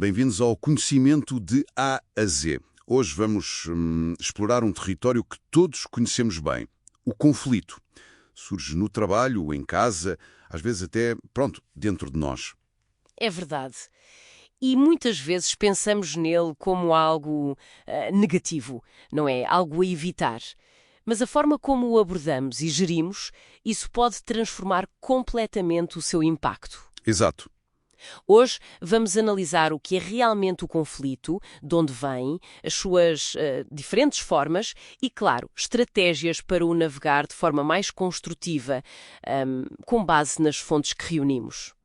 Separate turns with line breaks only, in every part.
Bem-vindos ao Conhecimento de A a Z. Hoje vamos explorar um território que todos conhecemos bem, o conflito. Surge no trabalho, em casa, às vezes até, dentro de nós.
É verdade. E muitas vezes pensamos nele como algo negativo, não é? Algo a evitar. Mas a forma como o abordamos e gerimos, isso pode transformar completamente o seu impacto.
Exato.
Hoje vamos analisar o que é realmente o conflito, de onde vem, as suas diferentes formas e, claro, estratégias para o navegar de forma mais construtiva, com base nas fontes que reunimos.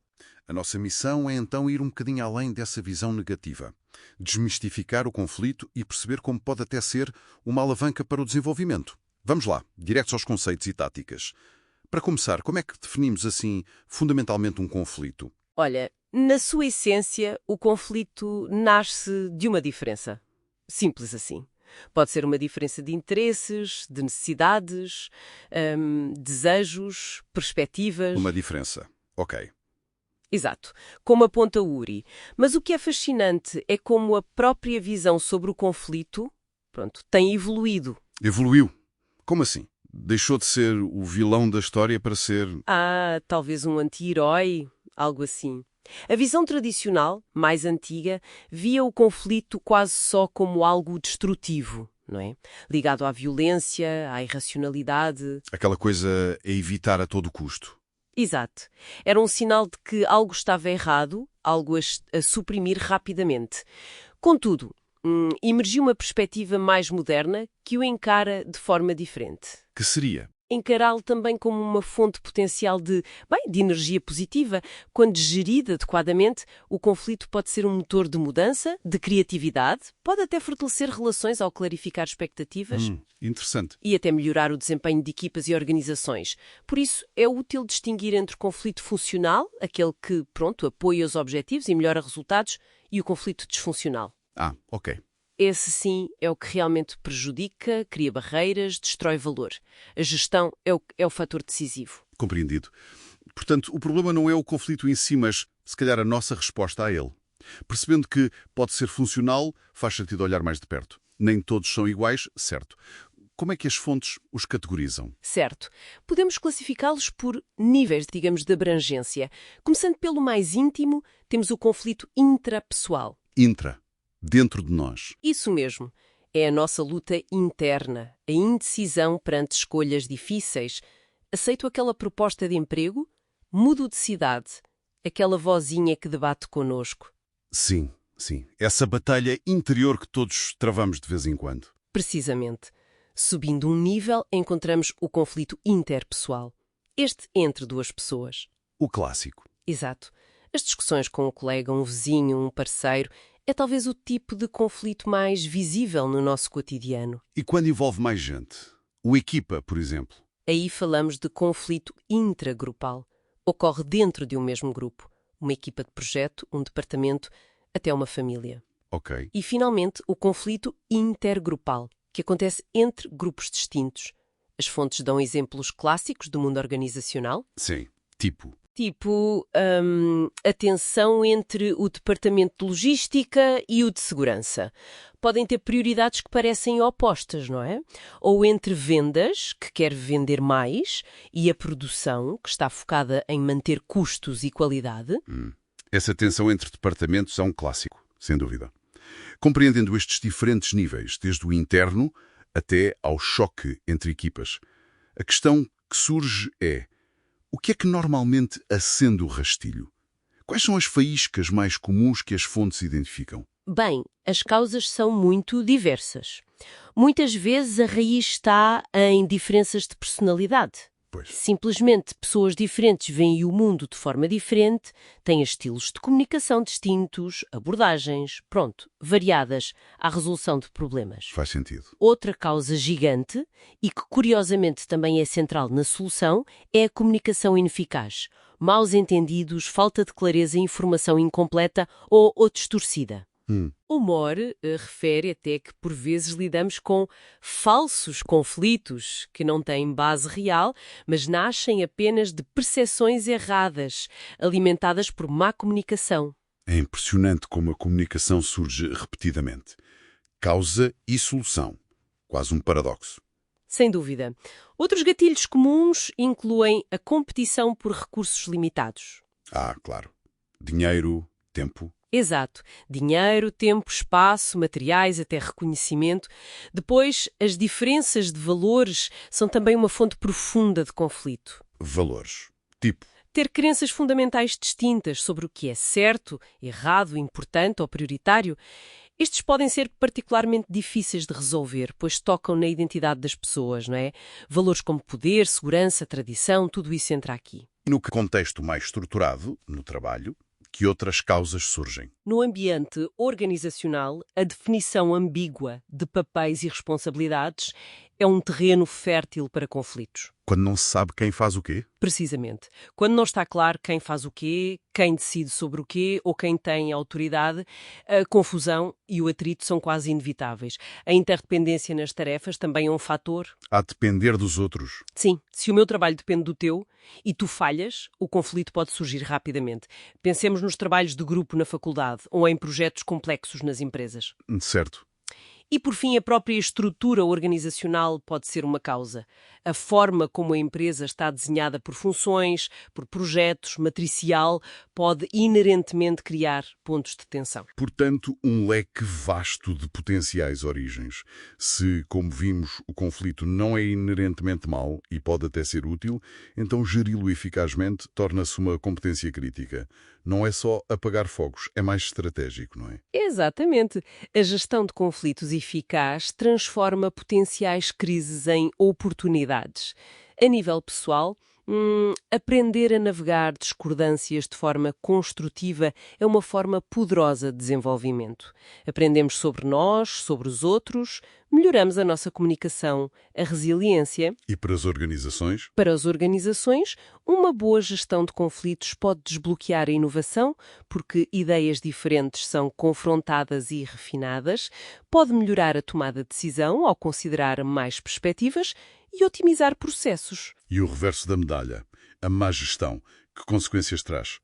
A nossa missão é então ir um bocadinho além dessa visão negativa. Desmistificar o conflito e perceber como pode até ser uma alavanca para o desenvolvimento. Vamos lá, diretos aos conceitos e táticas. Para começar, como é que definimos assim fundamentalmente um conflito?
Olha, na sua essência, o conflito nasce de uma diferença. Simples assim. Pode ser uma diferença de interesses, de necessidades, desejos, perspectivas.
Uma diferença. Ok.
Exato, como aponta Uri. Mas o que é fascinante é como a própria visão sobre o conflito, tem evoluído.
Evoluiu. Como assim? Deixou de ser o vilão da história para ser...
Talvez um anti-herói, algo assim. A visão tradicional, mais antiga, via o conflito quase só como algo destrutivo, não é? Ligado à violência, à irracionalidade.
Aquela coisa a evitar a todo custo.
Exato. Era um sinal de que algo estava errado, algo a suprimir rapidamente. Contudo, emergiu uma perspectiva mais moderna que o encara de forma diferente.
Que seria?
Encará-lo também como uma fonte potencial de energia positiva. Quando gerida adequadamente, o conflito pode ser um motor de mudança, de criatividade, pode até fortalecer relações ao clarificar expectativas.
Interessante.
E até melhorar o desempenho de equipas e organizações. Por isso, é útil distinguir entre o conflito funcional, aquele que, apoia os objetivos e melhora resultados, e o conflito disfuncional.
Ok.
Esse, sim, é o que realmente prejudica, cria barreiras, destrói valor. A gestão é o fator decisivo.
Compreendido. Portanto, o problema não é o conflito em si, mas, se calhar, a nossa resposta a ele. Percebendo que pode ser funcional, faz sentido olhar mais de perto. Nem todos são iguais, certo. Como é que as fontes os categorizam?
Certo. Podemos classificá-los por níveis, digamos, de abrangência. Começando pelo mais íntimo, temos o conflito intrapessoal.
Dentro de nós.
Isso mesmo. É a nossa luta interna, a indecisão perante escolhas difíceis. Aceito aquela proposta de emprego? Mudo de cidade. Aquela vozinha que debate connosco.
Sim. Essa batalha interior que todos travamos de vez em quando.
Precisamente. Subindo um nível, encontramos o conflito interpessoal. Este entre duas pessoas.
O clássico.
Exato. As discussões com um colega, um vizinho, um parceiro, é talvez o tipo de conflito mais visível no nosso cotidiano.
E quando envolve mais gente? O equipa, por exemplo.
Aí falamos de conflito intragrupal. Ocorre dentro de um mesmo grupo. Uma equipa de projeto, um departamento, até uma família.
Ok.
E, finalmente, o conflito intergrupal, que acontece entre grupos distintos. As fontes dão exemplos clássicos do mundo organizacional.
Sim. Tipo,
a tensão entre o departamento de logística e o de segurança. Podem ter prioridades que parecem opostas, não é? Ou entre vendas, que quer vender mais, e a produção, que está focada em manter custos e qualidade.
Essa tensão entre departamentos é um clássico, sem dúvida. Compreendendo estes diferentes níveis, desde o interno até ao choque entre equipas, a questão que surge é: o que é que normalmente acende o rastilho? Quais são as faíscas mais comuns que as fontes identificam?
Bem, as causas são muito diversas. Muitas vezes a raiz está em diferenças de personalidade.
Pois.
Simplesmente pessoas diferentes veem o mundo de forma diferente, têm estilos de comunicação distintos, abordagens, variadas à resolução de problemas.
Faz sentido.
Outra causa gigante, e que curiosamente também é central na solução, é a comunicação ineficaz. Maus entendidos, falta de clareza, informação incompleta ou distorcida. O Moore refere até que por vezes lidamos com falsos conflitos que não têm base real, mas nascem apenas de percepções erradas, alimentadas por má comunicação.
É impressionante como a comunicação surge repetidamente. Causa e solução. Quase um paradoxo.
Sem dúvida. Outros gatilhos comuns incluem a competição por recursos limitados.
Claro. Dinheiro, tempo.
Exato. Dinheiro, tempo, espaço, materiais, até reconhecimento. Depois, as diferenças de valores são também uma fonte profunda de conflito.
Valores. Tipo.
Ter crenças fundamentais distintas sobre o que é certo, errado, importante ou prioritário, estes podem ser particularmente difíceis de resolver, pois tocam na identidade das pessoas, não é? Valores como poder, segurança, tradição, tudo isso entra aqui.
No contexto mais estruturado, no trabalho, que outras causas surgem?
No ambiente organizacional, a definição ambígua de papéis e responsabilidades é um terreno fértil para conflitos.
Quando não se sabe quem faz o quê?
Precisamente. Quando não está claro quem faz o quê, quem decide sobre o quê ou quem tem autoridade, a confusão e o atrito são quase inevitáveis. A interdependência nas tarefas também é um fator.
A depender dos outros.
Sim, se o meu trabalho depende do teu e tu falhas, o conflito pode surgir rapidamente. Pensemos nos trabalhos de grupo na faculdade ou em projetos complexos nas empresas.
Certo.
E, por fim, a própria estrutura organizacional pode ser uma causa. A forma como a empresa está desenhada por funções, por projetos, matricial, pode inerentemente criar pontos de tensão.
Portanto, um leque vasto de potenciais origens. Se, como vimos, o conflito não é inerentemente mau e pode até ser útil, então geri-lo eficazmente torna-se uma competência crítica. Não é só apagar fogos, é mais estratégico, não é?
Exatamente. A gestão de conflitos eficaz transforma potenciais crises em oportunidades. A nível pessoal, aprender a navegar discordâncias de forma construtiva é uma forma poderosa de desenvolvimento. Aprendemos sobre nós, sobre os outros, melhoramos a nossa comunicação, a resiliência.
E para as organizações?
Para as organizações, uma boa gestão de conflitos pode desbloquear a inovação, porque ideias diferentes são confrontadas e refinadas, pode melhorar a tomada de decisão ao considerar mais perspectivas e otimizar processos.
E o reverso da medalha, a má gestão, que consequências traz?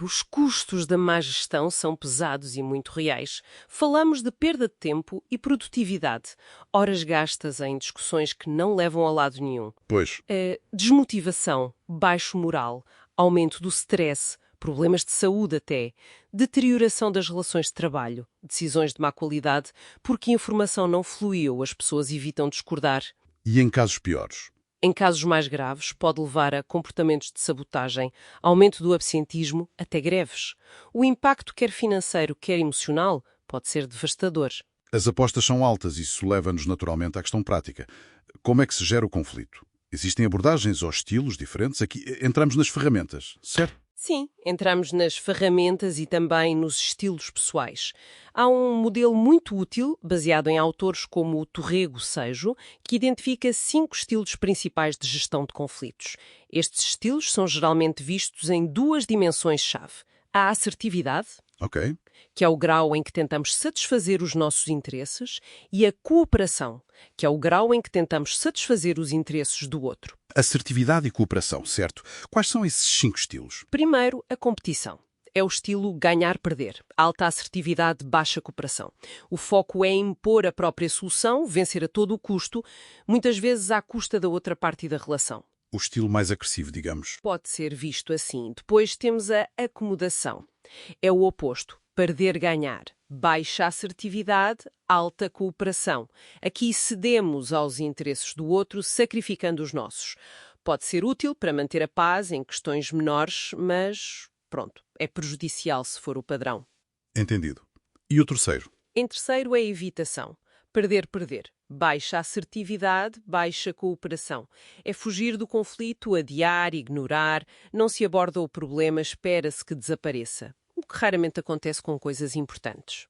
Os custos da má gestão são pesados e muito reais. Falamos de perda de tempo e produtividade, horas gastas em discussões que não levam a lado nenhum.
Pois.
Desmotivação, baixo moral, aumento do stress, problemas de saúde até, deterioração das relações de trabalho, decisões de má qualidade, porque a informação não fluiu, as pessoas evitam discordar.
E em casos piores?
Em casos mais graves, pode levar a comportamentos de sabotagem, aumento do absentismo, até greves. O impacto, quer financeiro, quer emocional, pode ser devastador.
As apostas são altas e isso leva-nos naturalmente à questão prática. Como é que se gera o conflito? Existem abordagens ou estilos diferentes? Aqui entramos nas ferramentas, certo?
Sim, entramos nas ferramentas e também nos estilos pessoais. Há um modelo muito útil, baseado em autores como o Torrego Sejo, que identifica 5 estilos principais de gestão de conflitos. Estes estilos são geralmente vistos em 2 dimensões-chave. A assertividade, que é o grau em que tentamos satisfazer os nossos interesses, e a cooperação, que é o grau em que tentamos satisfazer os interesses do outro.
Assertividade e cooperação, certo? Quais são esses 5 estilos?
Primeiro, a competição. É o estilo ganhar-perder. Alta assertividade, baixa cooperação. O foco é impor a própria solução, vencer a todo o custo, muitas vezes à custa da outra parte da relação.
O estilo mais agressivo, digamos.
Pode ser visto assim. Depois temos a acomodação. É o oposto. Perder-ganhar. Baixa assertividade, alta cooperação. Aqui cedemos aos interesses do outro, sacrificando os nossos. Pode ser útil para manter a paz em questões menores, mas, pronto, é prejudicial se for o padrão.
Entendido. E o terceiro?
Em terceiro, é a evitação. Perder-perder. Baixa assertividade, baixa cooperação. É fugir do conflito, adiar, ignorar, não se aborda o problema, espera-se que desapareça. O que raramente acontece com coisas importantes.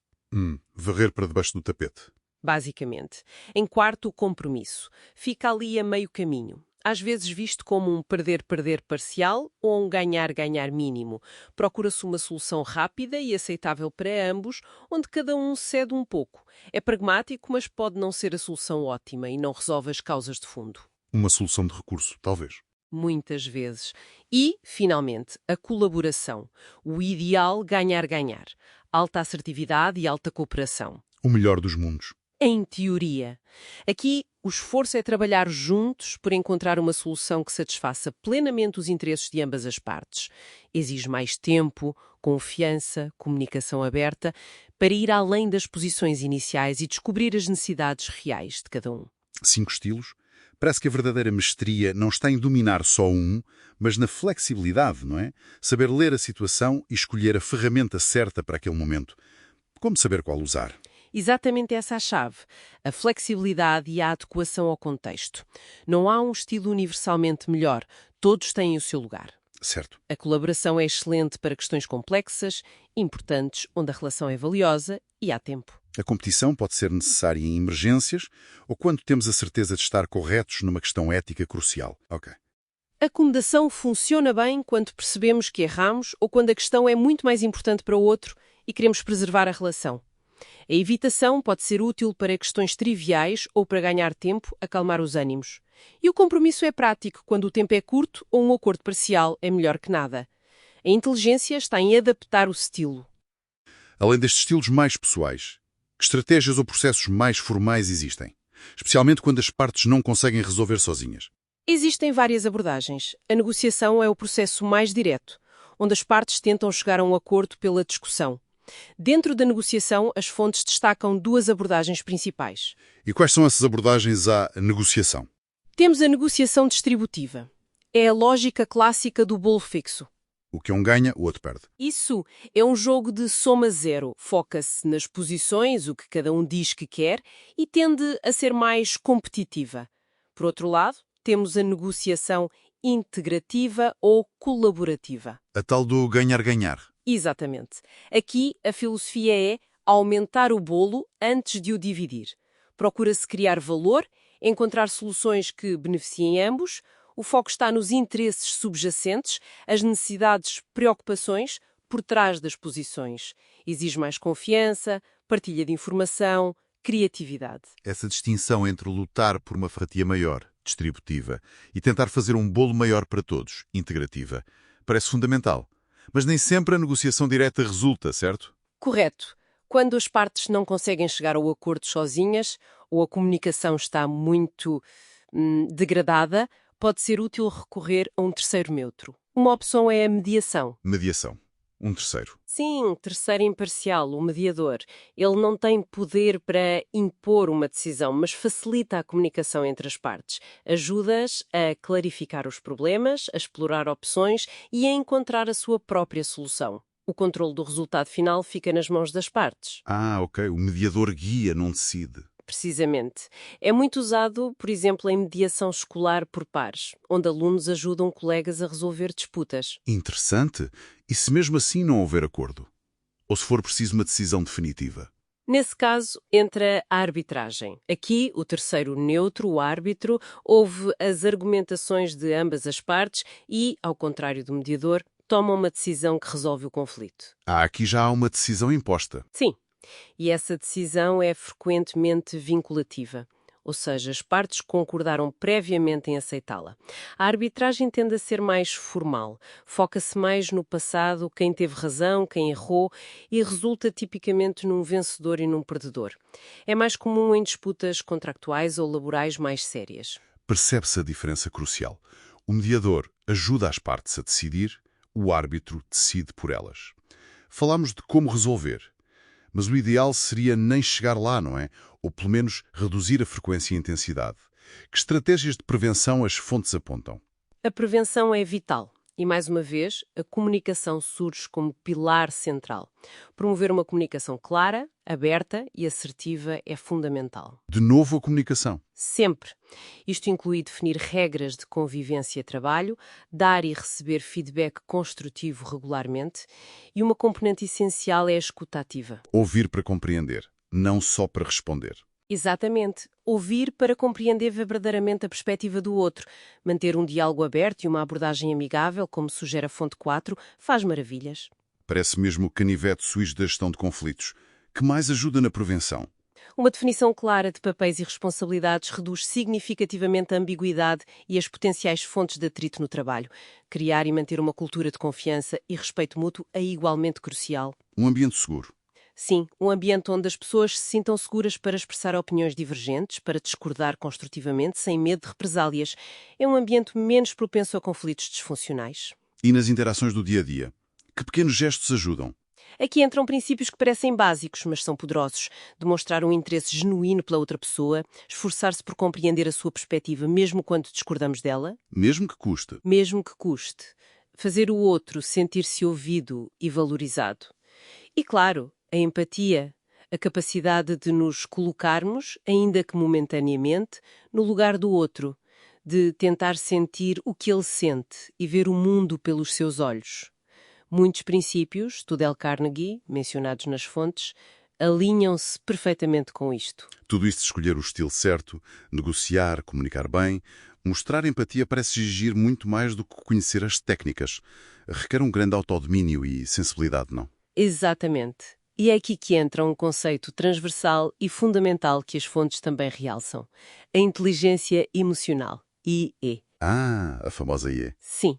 Varrer para debaixo do tapete.
Basicamente. Em quarto, o compromisso. Fica ali a meio caminho. Às vezes visto como um perder-perder parcial ou um ganhar-ganhar mínimo. Procura-se uma solução rápida e aceitável para ambos, onde cada um cede um pouco. É pragmático, mas pode não ser a solução ótima e não resolve as causas de fundo.
Uma solução de recurso, talvez.
muitas vezes. E, finalmente, a colaboração. O ideal ganhar-ganhar. Alta assertividade e alta cooperação.
O melhor dos mundos.
Em teoria. Aqui, o esforço é trabalhar juntos por encontrar uma solução que satisfaça plenamente os interesses de ambas as partes. Exige mais tempo, confiança, comunicação aberta, para ir além das posições iniciais e descobrir as necessidades reais de cada um.
5 estilos. Parece que a verdadeira mestria não está em dominar só um, mas na flexibilidade, não é? Saber ler a situação e escolher a ferramenta certa para aquele momento. Como saber qual usar?
Exatamente essa a chave, a flexibilidade e a adequação ao contexto. Não há um estilo universalmente melhor, todos têm o seu lugar.
Certo.
A colaboração é excelente para questões complexas, importantes, onde a relação é valiosa e há tempo.
A competição pode ser necessária em emergências ou quando temos a certeza de estar corretos numa questão ética crucial. Ok.
A acomodação funciona bem quando percebemos que erramos ou quando a questão é muito mais importante para o outro e queremos preservar a relação. A evitação pode ser útil para questões triviais ou para ganhar tempo, acalmar os ânimos. E o compromisso é prático quando o tempo é curto ou um acordo parcial é melhor que nada. A inteligência está em adaptar o estilo.
Além destes estilos mais pessoais, que estratégias ou processos mais formais existem? Especialmente quando as partes não conseguem resolver sozinhas.
Existem várias abordagens. A negociação é o processo mais direto, onde as partes tentam chegar a um acordo pela discussão. Dentro da negociação, as fontes destacam 2 abordagens principais.
E quais são essas abordagens à negociação?
Temos a negociação distributiva. É a lógica clássica do bolo fixo.
O que um ganha, o outro perde.
Isso é um jogo de soma zero. Foca-se nas posições, o que cada um diz que quer, e tende a ser mais competitiva. Por outro lado, temos a negociação integrativa ou colaborativa.
A tal do ganhar-ganhar.
Exatamente. Aqui a filosofia é aumentar o bolo antes de o dividir. Procura-se criar valor, encontrar soluções que beneficiem ambos. O foco está nos interesses subjacentes, as necessidades, preocupações por trás das posições. Exige mais confiança, partilha de informação, criatividade.
Essa distinção entre lutar por uma fatia maior, distributiva, e tentar fazer um bolo maior para todos, integrativa, parece fundamental. Mas nem sempre a negociação direta resulta, certo?
Correto. Quando as partes não conseguem chegar ao acordo sozinhas ou a comunicação está muito degradada, pode ser útil recorrer a um terceiro neutro. Uma opção é a mediação.
Mediação. Um terceiro.
Sim, um terceiro imparcial, o mediador. Ele não tem poder para impor uma decisão, mas facilita a comunicação entre as partes. Ajuda-as a clarificar os problemas, a explorar opções e a encontrar a sua própria solução. O controle do resultado final fica nas mãos das partes.
Ah, ok. O mediador guia, não decide.
Precisamente. É muito usado, por exemplo, em mediação escolar por pares, onde alunos ajudam colegas a resolver disputas.
Interessante. E se mesmo assim não houver acordo? Ou se for preciso uma decisão definitiva?
Nesse caso, entra a arbitragem. Aqui, o terceiro neutro, o árbitro, ouve as argumentações de ambas as partes e, ao contrário do mediador, toma uma decisão que resolve o conflito.
Aqui já há uma decisão imposta.
Sim. E essa decisão é frequentemente vinculativa, ou seja, as partes concordaram previamente em aceitá-la. A arbitragem tende a ser mais formal, foca-se mais no passado, quem teve razão, quem errou, e resulta tipicamente num vencedor e num perdedor. É mais comum em disputas contractuais ou laborais mais sérias.
Percebe-se a diferença crucial. O mediador ajuda as partes a decidir, o árbitro decide por elas. Falámos de como resolver. Mas o ideal seria nem chegar lá, não é? Ou pelo menos reduzir a frequência e a intensidade. Que estratégias de prevenção as fontes apontam?
A prevenção é vital. E, mais uma vez, a comunicação surge como pilar central. Promover uma comunicação clara, aberta e assertiva é fundamental.
De novo a comunicação.
Sempre. Isto inclui definir regras de convivência e trabalho, dar e receber feedback construtivo regularmente e uma componente essencial é a escuta ativa.
Ouvir para compreender, não só para responder.
Exatamente. Ouvir para compreender verdadeiramente a perspectiva do outro. Manter um diálogo aberto e uma abordagem amigável, como sugere a fonte 4, faz maravilhas.
Parece mesmo o canivete suíço da gestão de conflitos. Que mais ajuda na prevenção?
Uma definição clara de papéis e responsabilidades reduz significativamente a ambiguidade e as potenciais fontes de atrito no trabalho. Criar e manter uma cultura de confiança e respeito mútuo é igualmente crucial.
Um ambiente seguro.
Sim, um ambiente onde as pessoas se sintam seguras para expressar opiniões divergentes, para discordar construtivamente, sem medo de represálias. É um ambiente menos propenso a conflitos disfuncionais.
E nas interações do dia a dia? Que pequenos gestos ajudam?
Aqui entram princípios que parecem básicos, mas são poderosos. Demonstrar um interesse genuíno pela outra pessoa, esforçar-se por compreender a sua perspectiva, mesmo quando discordamos dela,
Mesmo que custe.
mesmo que custe. Fazer o outro sentir-se ouvido e valorizado. E, claro, a empatia, a capacidade de nos colocarmos, ainda que momentaneamente, no lugar do outro, de tentar sentir o que ele sente e ver o mundo pelos seus olhos. Muitos princípios, do Dale Carnegie, mencionados nas fontes, alinham-se perfeitamente com isto.
Tudo isto de escolher o estilo certo, negociar, comunicar bem, mostrar empatia parece exigir muito mais do que conhecer as técnicas. Requer um grande autodomínio e sensibilidade, não?
Exatamente. E é aqui que entra um conceito transversal e fundamental que as fontes também realçam: a inteligência emocional, IE.
Ah, a famosa IE.
Sim.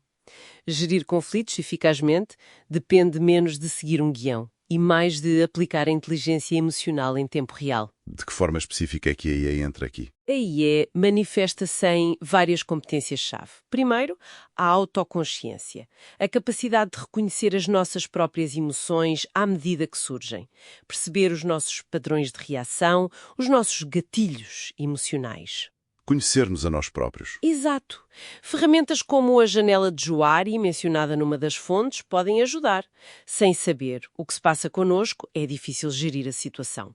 Gerir conflitos eficazmente depende menos de seguir um guião e mais de aplicar a inteligência emocional em tempo real.
De que forma específica é que a IE entra aqui?
A IE manifesta-se em várias competências-chave. Primeiro, a autoconsciência, a capacidade de reconhecer as nossas próprias emoções à medida que surgem, perceber os nossos padrões de reação, os nossos gatilhos emocionais.
Conhecer-nos a nós próprios.
Exato. Ferramentas como a janela de Johari, mencionada numa das fontes, podem ajudar. Sem saber o que se passa connosco, é difícil gerir a situação.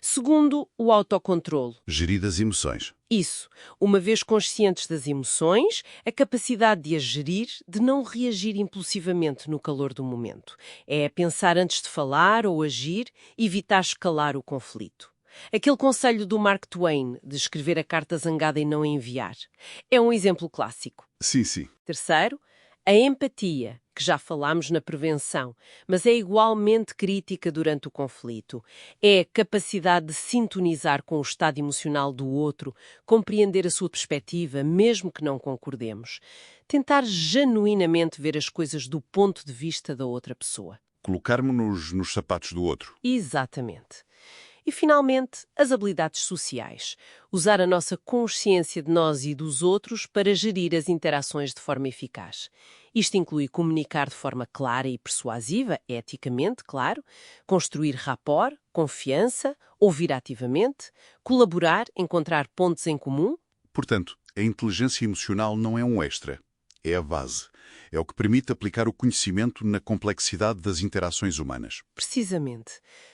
Segundo, o autocontrolo.
Gerir as emoções.
Isso, uma vez conscientes das emoções, a capacidade de as gerir, de não reagir impulsivamente no calor do momento. É pensar antes de falar ou agir, evitar escalar o conflito. Aquele conselho do Mark Twain de escrever a carta zangada e não enviar. É um exemplo clássico.
Sim, sim.
Terceiro, a empatia, que já falámos na prevenção, mas é igualmente crítica durante o conflito. É a capacidade de sintonizar com o estado emocional do outro, compreender a sua perspectiva, mesmo que não concordemos. Tentar genuinamente ver as coisas do ponto de vista da outra pessoa.
Colocar-me-nos nos sapatos do outro.
Exatamente. E, finalmente, as habilidades sociais. Usar a nossa consciência de nós e dos outros para gerir as interações de forma eficaz. Isto inclui comunicar de forma clara e persuasiva, eticamente, claro, construir rapport, confiança, ouvir ativamente, colaborar, encontrar pontos em comum.
Portanto, a inteligência emocional não é um extra. É a base. É o que permite aplicar o conhecimento na complexidade das interações humanas.
Precisamente.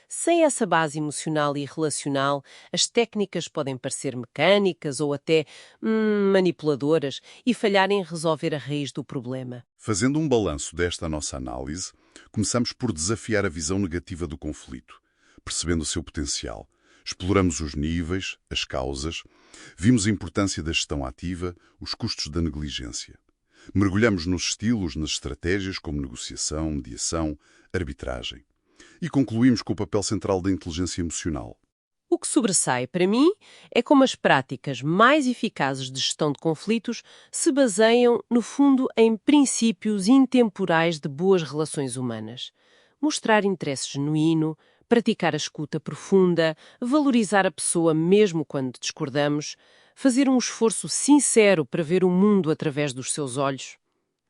Sem essa base emocional e relacional, as técnicas podem parecer mecânicas ou até manipuladoras e falhar em resolver a raiz do problema.
Fazendo um balanço desta nossa análise, começamos por desafiar a visão negativa do conflito, percebendo o seu potencial. Exploramos os níveis, as causas, vimos a importância da gestão ativa, os custos da negligência. Mergulhamos nos estilos, nas estratégias como negociação, mediação, arbitragem. E concluímos com o papel central da inteligência emocional.
O que sobressai para mim é como as práticas mais eficazes de gestão de conflitos se baseiam, no fundo, em princípios intemporais de boas relações humanas. Mostrar interesse genuíno, praticar a escuta profunda, valorizar a pessoa mesmo quando discordamos, fazer um esforço sincero para ver o mundo através dos seus olhos.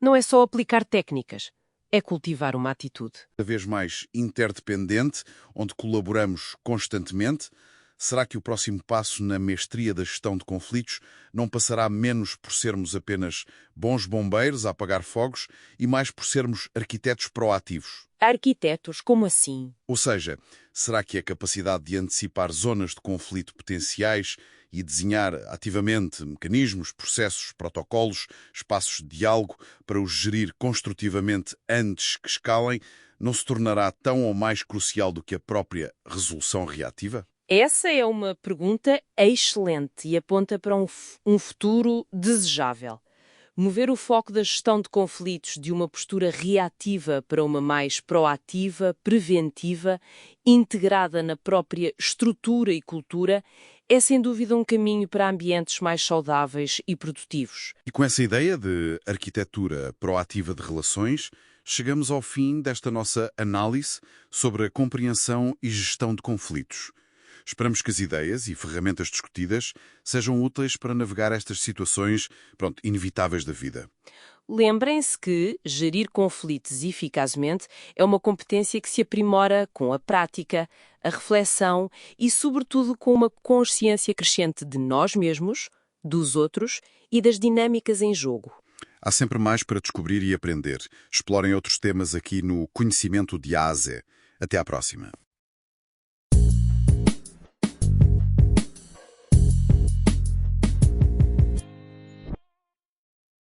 Não é só aplicar técnicas, é cultivar uma atitude.
Cada vez mais interdependente, onde colaboramos constantemente, será que o próximo passo na mestria da gestão de conflitos não passará menos por sermos apenas bons bombeiros a apagar fogos e mais por sermos arquitetos proativos?
Arquitetos, como assim?
Ou seja, será que a capacidade de antecipar zonas de conflito potenciais e desenhar ativamente mecanismos, processos, protocolos, espaços de diálogo para os gerir construtivamente antes que escalem, não se tornará tão ou mais crucial do que a própria resolução reativa?
Essa é uma pergunta excelente e aponta para um futuro desejável. Mover o foco da gestão de conflitos de uma postura reativa para uma mais proativa, preventiva, integrada na própria estrutura e cultura, é sem dúvida um caminho para ambientes mais saudáveis e produtivos.
E com essa ideia de arquitetura proativa de relações, chegamos ao fim desta nossa análise sobre a compreensão e gestão de conflitos. Esperamos que as ideias e ferramentas discutidas sejam úteis para navegar estas situações, inevitáveis da vida.
Lembrem-se que gerir conflitos eficazmente é uma competência que se aprimora com a prática, a reflexão e, sobretudo, com uma consciência crescente de nós mesmos, dos outros e das dinâmicas em jogo.
Há sempre mais para descobrir e aprender. Explorem outros temas aqui no Conhecimento de A a Z. Até à próxima.